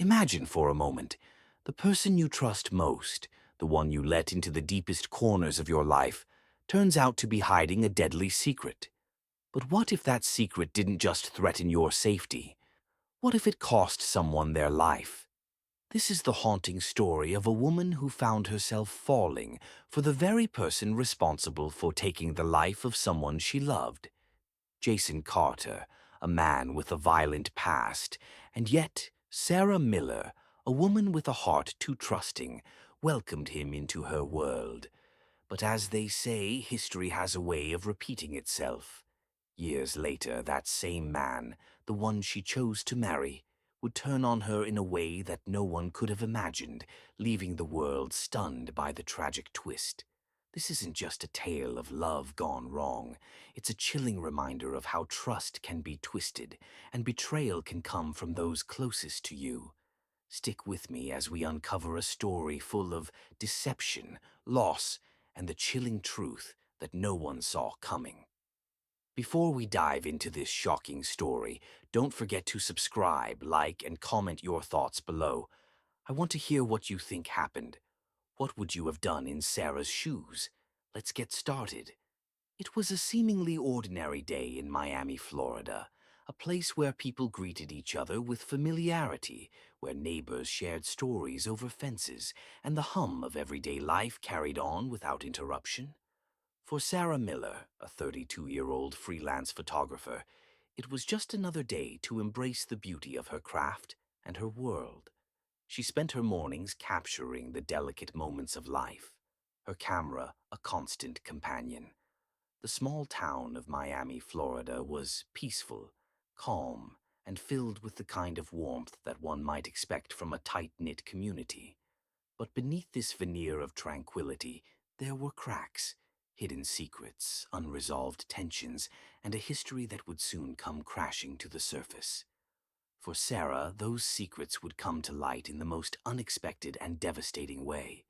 Imagine for a moment, the person you trust most, the one you let into the deepest corners of your life, turns out to be hiding a deadly secret. But what if that secret didn't just threaten your safety? What if it cost someone their life? This is the haunting story of a woman who found herself falling for the very person responsible for taking the life of someone she loved. Jason Carter, a man with a violent past, and yet Sarah Miller, a woman with a heart too trusting, welcomed him into her world. But as they say, history has a way of repeating itself. Years later, that same man, the one she chose to marry, would turn on her in a way that no one could have imagined, leaving the world stunned by the tragic twist. This isn't just a tale of love gone wrong. It's a chilling reminder of how trust can be twisted, and betrayal can come from those closest to you. Stick with me as we uncover a story full of deception, loss, and the chilling truth that no one saw coming. Before we dive into this shocking story, don't forget to subscribe, like, and comment your thoughts below. I want to hear what you think happened. What would you have done in Sarah's shoes? Let's get started. It was a seemingly ordinary day in Miami, Florida, a place where people greeted each other with familiarity, where neighbors shared stories over fences, and the hum of everyday life carried on without interruption. For Sarah Miller, a 32-year-old freelance photographer, it was just another day to embrace the beauty of her craft and her world. She spent her mornings capturing the delicate moments of life, her camera a constant companion. The small town of Miami, Florida was peaceful, calm, and filled with the kind of warmth that one might expect from a tight-knit community. But beneath this veneer of tranquility, there were cracks, hidden secrets, unresolved tensions, and a history that would soon come crashing to the surface. For Sarah, those secrets would come to light in the most unexpected and devastating way.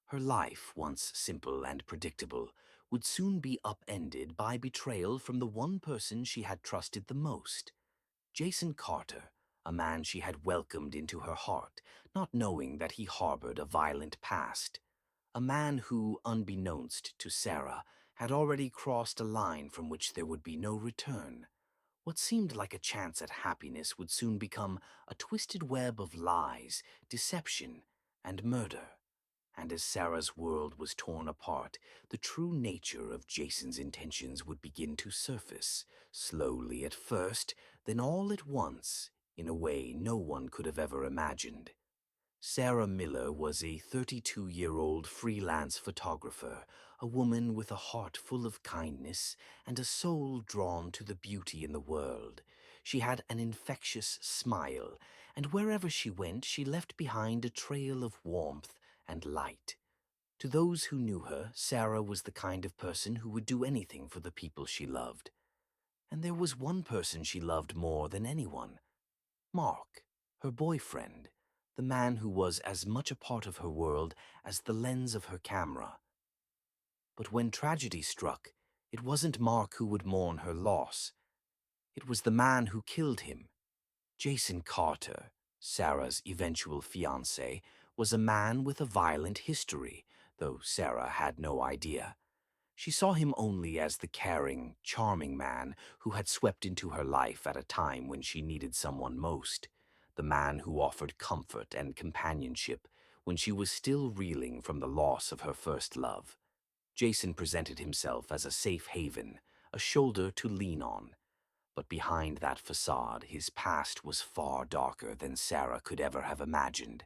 Her life, once simple and predictable, would soon be upended by betrayal from the one person she had trusted the most. Jason Carter, a man she had welcomed into her heart, not knowing that he harbored a violent past. A man who, unbeknownst to Sarah, had already crossed a line from which there would be no return. What seemed like a chance at happiness would soon become a twisted web of lies, deception, and murder. And as Sarah's world was torn apart, the true nature of Jason's intentions would begin to surface, slowly at first, then all at once, in a way no one could have ever imagined. Sarah Miller was a 32-year-old freelance photographer, a woman with a heart full of kindness and a soul drawn to the beauty in the world. She had an infectious smile, and wherever she went, she left behind a trail of warmth and light. To those who knew her, Sarah was the kind of person who would do anything for the people she loved. And there was one person she loved more than anyone: Mark, her boyfriend, the man who was as much a part of her world as the lens of her camera. But when tragedy struck, it wasn't Mark who would mourn her loss. It was the man who killed him. Jason Carter, Sarah's eventual fiancé, was a man with a violent history, though Sarah had no idea. She saw him only as the caring, charming man who had swept into her life at a time when she needed someone most, the man who offered comfort and companionship when she was still reeling from the loss of her first love. Jason presented himself as a safe haven, a shoulder to lean on. But behind that facade, his past was far darker than Sarah could ever have imagined.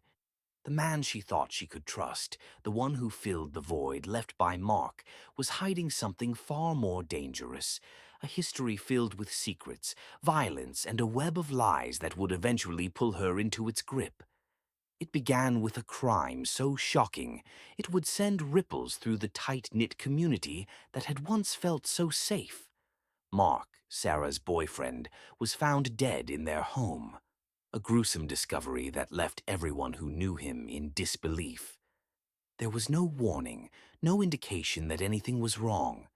The man she thought she could trust, the one who filled the void left by Mark, was hiding something far more dangerous, a history filled with secrets, violence, and a web of lies that would eventually pull her into its grip. It began with a crime so shocking it would send ripples through the tight-knit community that had once felt so safe. Mark, Sarah's boyfriend, was found dead in their home, a gruesome discovery that left everyone who knew him in disbelief. There was no warning, no indication that anything was wrong.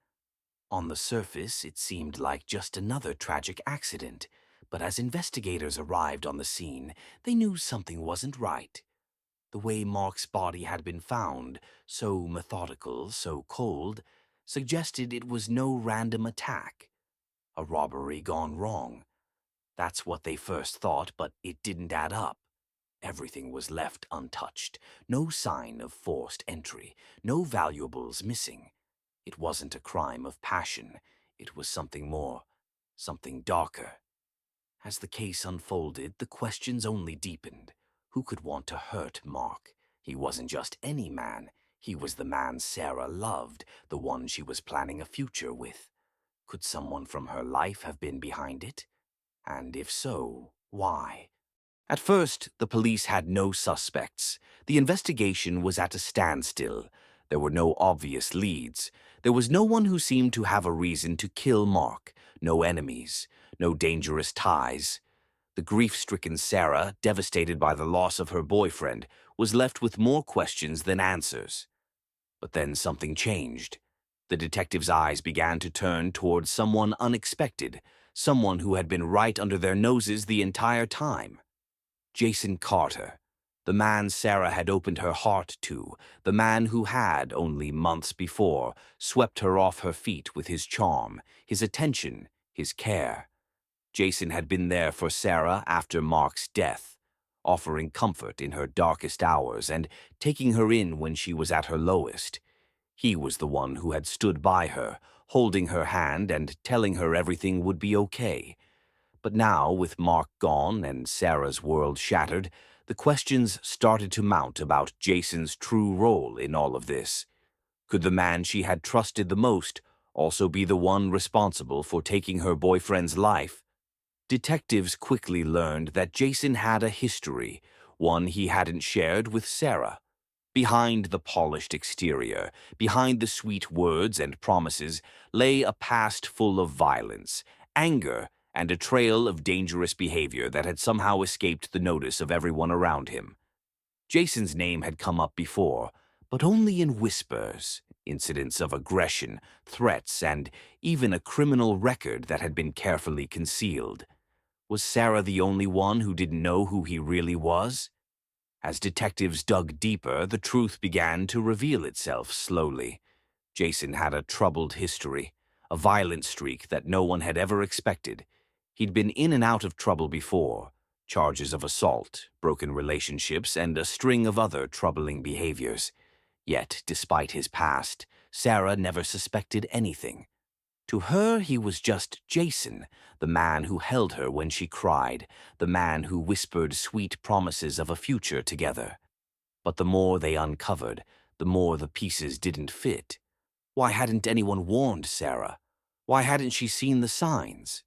On the surface, it seemed like just another tragic accident, But as investigators arrived on the scene, they knew something wasn't right. The way Mark's body had been found, so methodical, so cold, suggested it was no random attack. A robbery gone wrong. That's what they first thought, but it didn't add up. Everything was left untouched. No sign of forced entry. No valuables missing. It wasn't a crime of passion. It was something more. Something darker. As the case unfolded, the questions only deepened. Who could want to hurt Mark? He wasn't just any man. He was the man Sarah loved, the one she was planning a future with. Could someone from her life have been behind it? And if so, why? At first, the police had no suspects. The investigation was at a standstill. There were no obvious leads. There was no one who seemed to have a reason to kill Mark. No enemies. No dangerous ties. The grief-stricken Sarah, devastated by the loss of her boyfriend, was left with more questions than answers. But then something changed. The detective's eyes began to turn towards someone unexpected, someone who had been right under their noses the entire time. Jason Carter, the man Sarah had opened her heart to, the man who had, only months before, swept her off her feet with his charm, his attention, his care. Jason had been there for Sarah after Mark's death, offering comfort in her darkest hours and taking her in when she was at her lowest. He was the one who had stood by her, holding her hand and telling her everything would be okay. But now, with Mark gone and Sarah's world shattered, the questions started to mount about Jason's true role in all of this. Could the man she had trusted the most also be the one responsible for taking her boyfriend's life? Detectives quickly learned that Jason had a history, one he hadn't shared with Sarah. Behind the polished exterior, behind the sweet words and promises, lay a past full of violence, anger, and a trail of dangerous behavior that had somehow escaped the notice of everyone around him. Jason's name had come up before, but only in whispers, incidents of aggression, threats, and even a criminal record that had been carefully concealed. Was Sarah the only one who didn't know who he really was? As detectives dug deeper, the truth began to reveal itself slowly. Jason had a troubled history, a violent streak that no one had ever expected. He'd been in and out of trouble before, charges of assault, broken relationships, and a string of other troubling behaviors. Yet, despite his past, Sarah never suspected anything. To her, he was just Jason, the man who held her when she cried, the man who whispered sweet promises of a future together. But the more they uncovered, the more the pieces didn't fit. Why hadn't anyone warned Sarah? Why hadn't she seen the signs?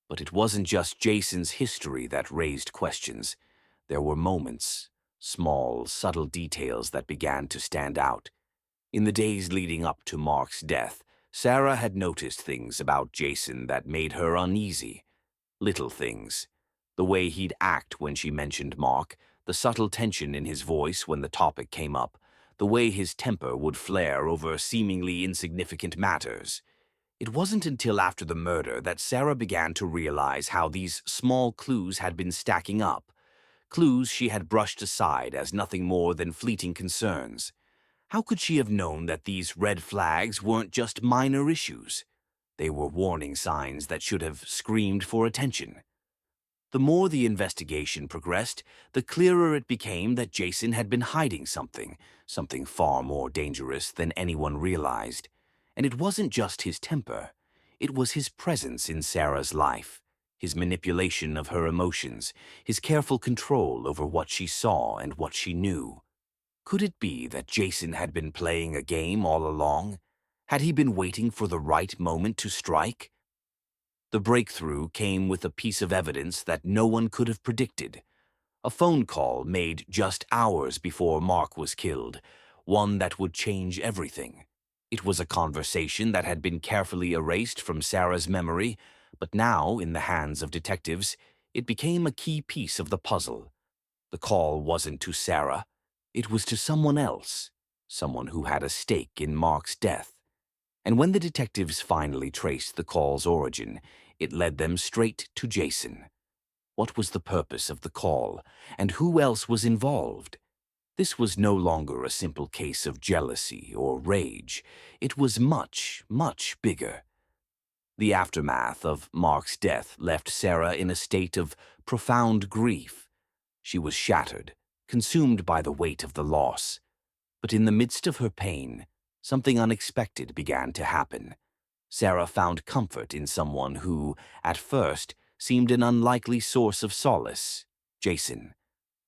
But it wasn't just Jason's history that raised questions. There were moments, small, subtle details that began to stand out. In the days leading up to Mark's death, Sarah had noticed things about Jason that made her uneasy. Little things. The way he'd act when she mentioned Mark, the subtle tension in his voice when the topic came up, the way his temper would flare over seemingly insignificant matters. It wasn't until after the murder that Sarah began to realize how these small clues had been stacking up, clues she had brushed aside as nothing more than fleeting concerns. How could she have known that these red flags weren't just minor issues? They were warning signs that should have screamed for attention. The more the investigation progressed, the clearer it became that Jason had been hiding something, something far more dangerous than anyone realized. And it wasn't just his temper. It was his presence in Sarah's life, his manipulation of her emotions, his careful control over what she saw and what she knew. Could it be that Jason had been playing a game all along? Had he been waiting for the right moment to strike? The breakthrough came with a piece of evidence that no one could have predicted. A phone call made just hours before Mark was killed, one that would change everything. It was a conversation that had been carefully erased from Sarah's memory, but now, in the hands of detectives, it became a key piece of the puzzle. The call wasn't to Sarah. It was to someone else, someone who had a stake in Mark's death. And when the detectives finally traced the call's origin, it led them straight to Jason. What was the purpose of the call, and who else was involved? This was no longer a simple case of jealousy or rage. It was much, much bigger. The aftermath of Mark's death left Sarah in a state of profound grief. She was shattered, consumed by the weight of the loss. But in the midst of her pain, something unexpected began to happen. Sarah found comfort in someone who, at first, seemed an unlikely source of solace: Jason.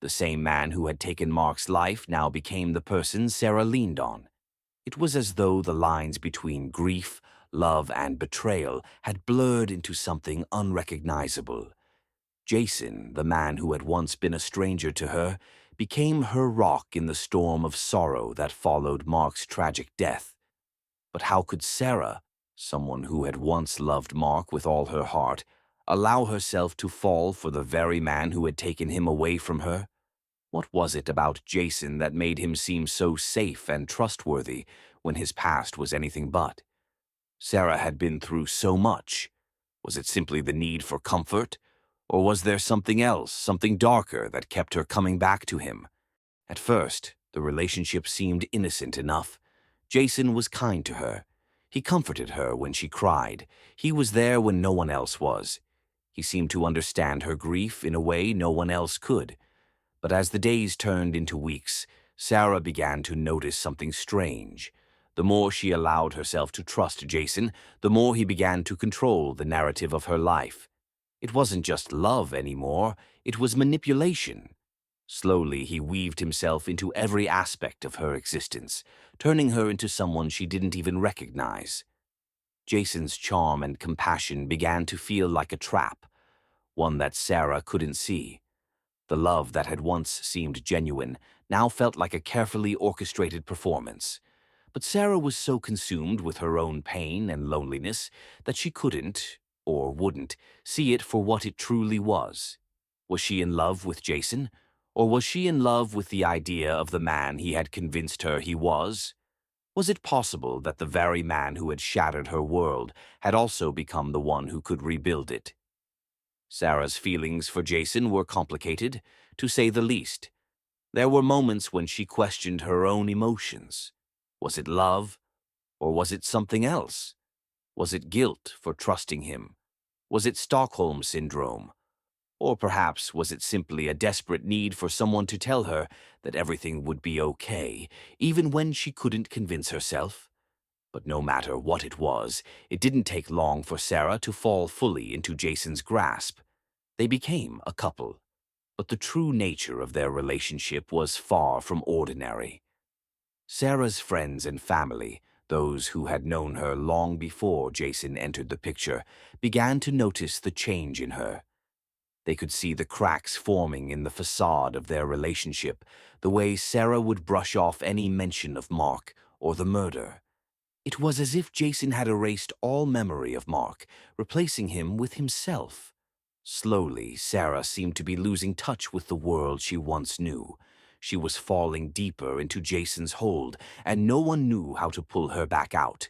The same man who had taken Mark's life now became the person Sarah leaned on. It was as though the lines between grief, love, and betrayal had blurred into something unrecognizable. Jason, the man who had once been a stranger to her, became her rock in the storm of sorrow that followed Mark's tragic death. But how could Sarah, someone who had once loved Mark with all her heart, allow herself to fall for the very man who had taken him away from her? What was it about Jason that made him seem so safe and trustworthy when his past was anything but? Sarah had been through so much. Was it simply the need for comfort? Or was there something else, something darker, that kept her coming back to him? At first, the relationship seemed innocent enough. Jason was kind to her. He comforted her when she cried. He was there when no one else was. He seemed to understand her grief in a way no one else could. But as the days turned into weeks, Sarah began to notice something strange. The more she allowed herself to trust Jason, the more he began to control the narrative of her life. It wasn't just love anymore, it was manipulation. Slowly, he weaved himself into every aspect of her existence, turning her into someone she didn't even recognize. Jason's charm and compassion began to feel like a trap, one that Sarah couldn't see. The love that had once seemed genuine now felt like a carefully orchestrated performance. But Sarah was so consumed with her own pain and loneliness that she couldn't, or wouldn't, see it for what it truly was. Was she in love with Jason? Or was she in love with the idea of the man he had convinced her he was? Was it possible that the very man who had shattered her world had also become the one who could rebuild it? Sarah's feelings for Jason were complicated, to say the least. There were moments when she questioned her own emotions. Was it love? Or was it something else? Was it guilt for trusting him? Was it Stockholm Syndrome? Or perhaps was it simply a desperate need for someone to tell her that everything would be okay, even when she couldn't convince herself? But no matter what it was, it didn't take long for Sarah to fall fully into Jason's grasp. They became a couple, but the true nature of their relationship was far from ordinary. Sarah's friends and family, those who had known her long before Jason entered the picture, began to notice the change in her. They could see the cracks forming in the facade of their relationship, the way Sarah would brush off any mention of Mark or the murder. It was as if Jason had erased all memory of Mark, replacing him with himself. Slowly, Sarah seemed to be losing touch with the world she once knew. She was falling deeper into Jason's hold, and no one knew how to pull her back out.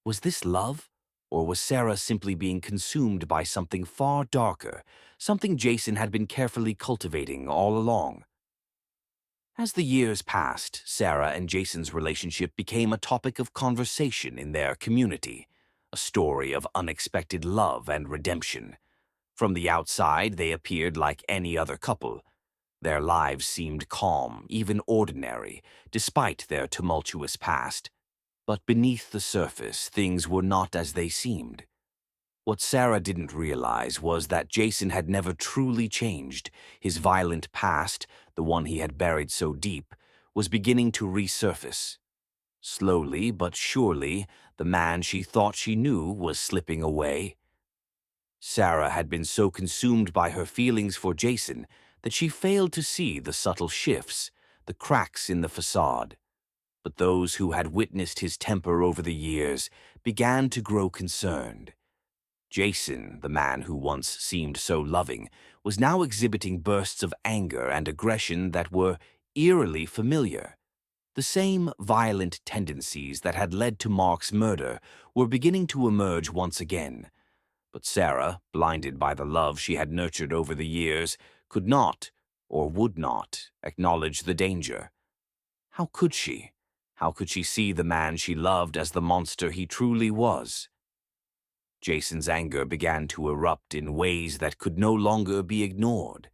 Was this love? Or was Sarah simply being consumed by something far darker, something Jason had been carefully cultivating all along? As the years passed, Sarah and Jason's relationship became a topic of conversation in their community, a story of unexpected love and redemption. From the outside, they appeared like any other couple. Their lives seemed calm, even ordinary, despite their tumultuous past. But beneath the surface, things were not as they seemed. What Sarah didn't realize was that Jason had never truly changed. His violent past, the one he had buried so deep, was beginning to resurface. Slowly but surely, the man she thought she knew was slipping away. Sarah had been so consumed by her feelings for Jason that she failed to see the subtle shifts, the cracks in the facade. But those who had witnessed his temper over the years began to grow concerned. Jason, the man who once seemed so loving, was now exhibiting bursts of anger and aggression that were eerily familiar. The same violent tendencies that had led to Mark's murder were beginning to emerge once again. But Sarah, blinded by the love she had nurtured over the years, could not, or would not, acknowledge the danger. How could she? How could she see the man she loved as the monster he truly was? Jason's anger began to erupt in ways that could no longer be ignored.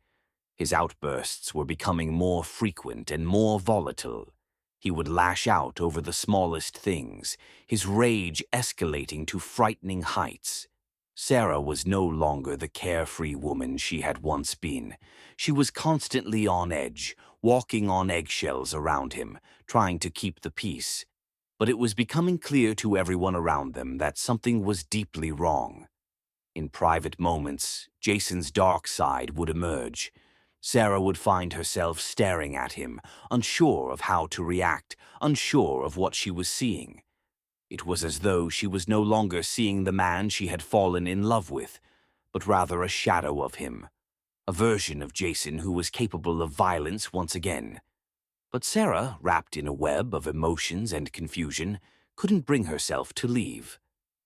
His outbursts were becoming more frequent and more volatile. He would lash out over the smallest things, his rage escalating to frightening heights. Sarah was no longer the carefree woman she had once been. She was constantly on edge, walking on eggshells around him, trying to keep the peace. But it was becoming clear to everyone around them that something was deeply wrong. In private moments, Jason's dark side would emerge. Sarah would find herself staring at him, unsure of how to react, unsure of what she was seeing. It was as though she was no longer seeing the man she had fallen in love with, but rather a shadow of him, a version of Jason who was capable of violence once again. But Sarah, wrapped in a web of emotions and confusion, couldn't bring herself to leave.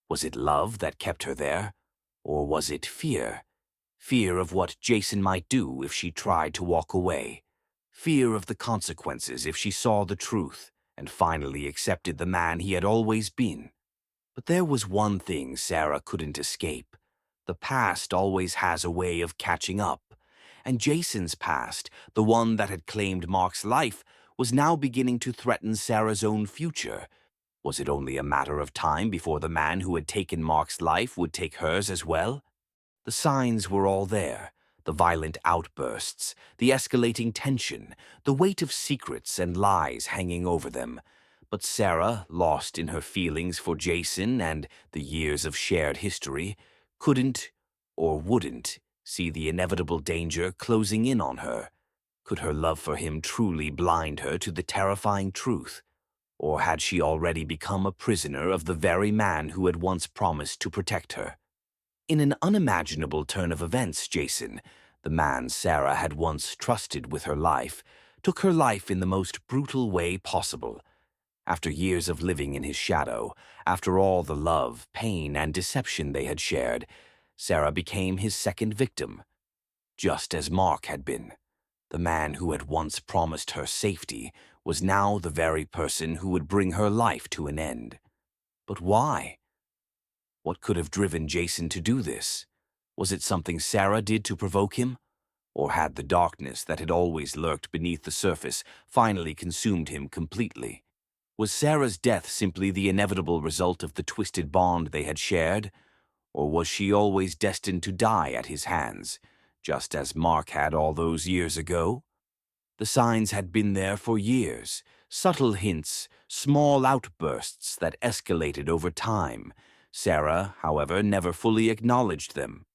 Was it love that kept her there? Or was it fear? Fear of what Jason might do if she tried to walk away. Fear of the consequences if she saw the truth and finally accepted the man he had always been. But there was one thing Sarah couldn't escape. The past always has a way of catching up. And Jason's past, the one that had claimed Mark's life, was now beginning to threaten Sarah's own future. Was it only a matter of time before the man who had taken Mark's life would take hers as well? The signs were all there. The violent outbursts, the escalating tension, the weight of secrets and lies hanging over them. But Sarah, lost in her feelings for Jason and the years of shared history, couldn't or wouldn't see the inevitable danger closing in on her. Could her love for him truly blind her to the terrifying truth? Or had she already become a prisoner of the very man who had once promised to protect her? In an unimaginable turn of events, Jason, the man Sarah had once trusted with her life, took her life in the most brutal way possible. After years of living in his shadow, after all the love, pain, and deception they had shared, Sarah became his second victim, just as Mark had been. The man who had once promised her safety was now the very person who would bring her life to an end. But why? What could have driven Jason to do this? Was it something Sarah did to provoke him? Or had the darkness that had always lurked beneath the surface finally consumed him completely? Was Sarah's death simply the inevitable result of the twisted bond they had shared? Or was she always destined to die at his hands, just as Mark had all those years ago? The signs had been there for years, subtle hints, small outbursts that escalated over time. Sarah, however, never fully acknowledged them.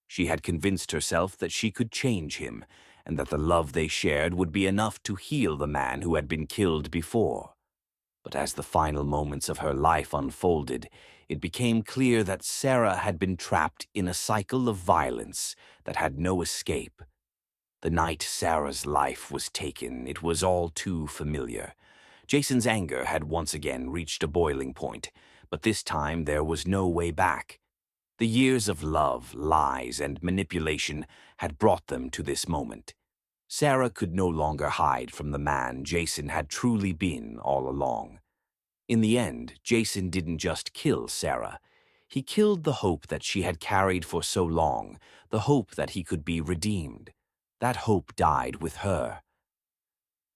She had convinced herself that she could change him, and that the love they shared would be enough to heal the man who had been killed before. But as the final moments of her life unfolded, it became clear that Sarah had been trapped in a cycle of violence that had no escape. The night Sarah's life was taken, it was all too familiar. Jason's anger had once again reached a boiling point, but this time there was no way back. The years of love, lies, and manipulation had brought them to this moment. Sarah could no longer hide from the man Jason had truly been all along. In the end, Jason didn't just kill Sarah. He killed the hope that she had carried for so long, the hope that he could be redeemed. That hope died with her.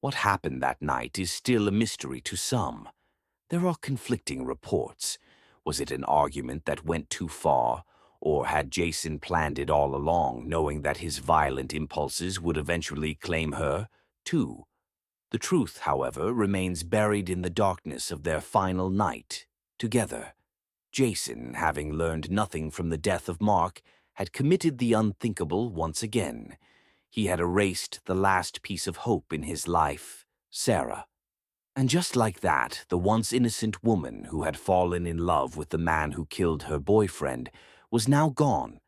What happened that night is still a mystery to some. There are conflicting reports. Was it an argument that went too far, or had Jason planned it all along, knowing that his violent impulses would eventually claim her, too? The truth, however, remains buried in the darkness of their final night, together. Jason, having learned nothing from the death of Mark, had committed the unthinkable once again. He had erased the last piece of hope in his life, Sarah. And just like that, the once innocent woman who had fallen in love with the man who killed her boyfriend was now gone.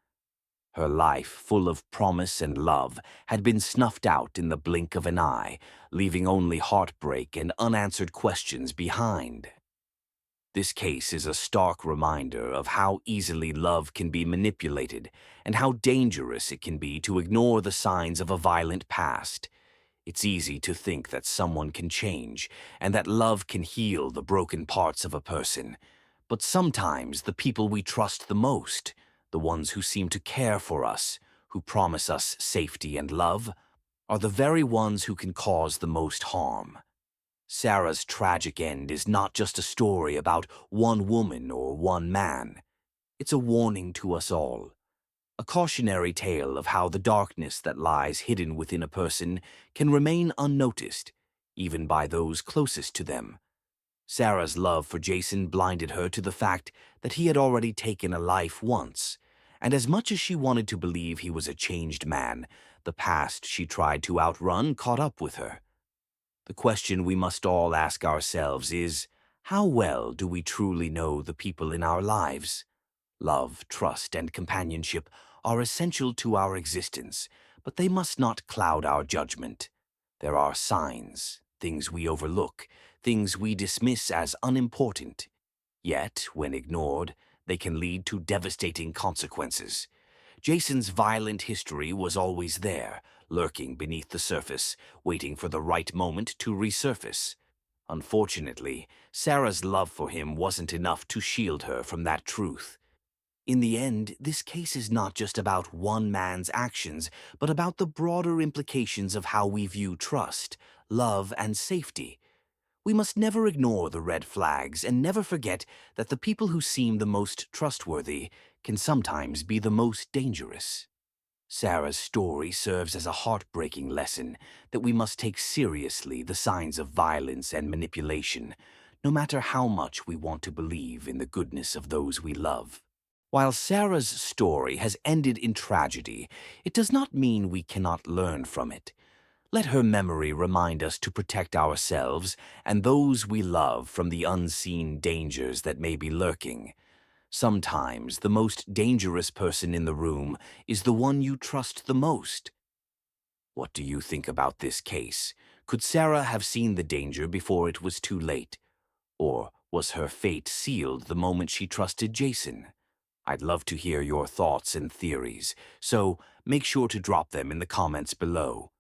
Her life, full of promise and love, had been snuffed out in the blink of an eye, leaving only heartbreak and unanswered questions behind. This case is a stark reminder of how easily love can be manipulated and how dangerous it can be to ignore the signs of a violent past. It's easy to think that someone can change and that love can heal the broken parts of a person. But sometimes the people we trust the most, the ones who seem to care for us, who promise us safety and love, are the very ones who can cause the most harm. Sarah's tragic end is not just a story about one woman or one man. It's a warning to us all, a cautionary tale of how the darkness that lies hidden within a person can remain unnoticed, even by those closest to them. Sarah's love for Jason blinded her to the fact that he had already taken a life once, and as much as she wanted to believe he was a changed man, the past she tried to outrun caught up with her. The question we must all ask ourselves is, how well do we truly know the people in our lives? Love, trust, and companionship are essential to our existence, but they must not cloud our judgment. There are signs, things we overlook, things we dismiss as unimportant. Yet, when ignored, they can lead to devastating consequences. Jason's violent history was always there, lurking beneath the surface, waiting for the right moment to resurface. Unfortunately, Sarah's love for him wasn't enough to shield her from that truth. In the end, this case is not just about one man's actions, but about the broader implications of how we view trust, love, and safety. We must never ignore the red flags and never forget that the people who seem the most trustworthy can sometimes be the most dangerous. Sarah's story serves as a heartbreaking lesson that we must take seriously the signs of violence and manipulation, no matter how much we want to believe in the goodness of those we love. While Sarah's story has ended in tragedy, it does not mean we cannot learn from it. Let her memory remind us to protect ourselves and those we love from the unseen dangers that may be lurking. Sometimes the most dangerous person in the room is the one you trust the most. What do you think about this case? Could Sarah have seen the danger before it was too late? Or was her fate sealed the moment she trusted Jason? I'd love to hear your thoughts and theories, so make sure to drop them in the comments below.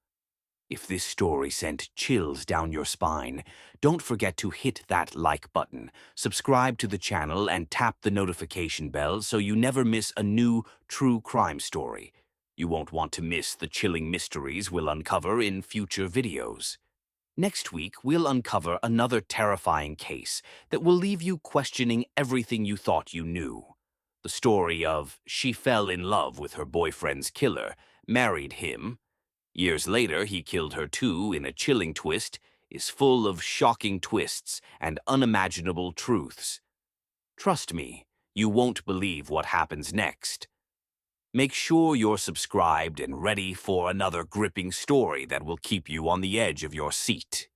If this story sent chills down your spine, don't forget to hit that like button, subscribe to the channel, and tap the notification bell so you never miss a new true crime story. You won't want to miss the chilling mysteries we'll uncover in future videos. Next week, we'll uncover another terrifying case that will leave you questioning everything you thought you knew. The story of she fell in love with her boyfriend's killer, married him. Years later, he killed her too in a chilling twist, is full of shocking twists and unimaginable truths. Trust me, you won't believe what happens next. Make sure you're subscribed and ready for another gripping story that will keep you on the edge of your seat.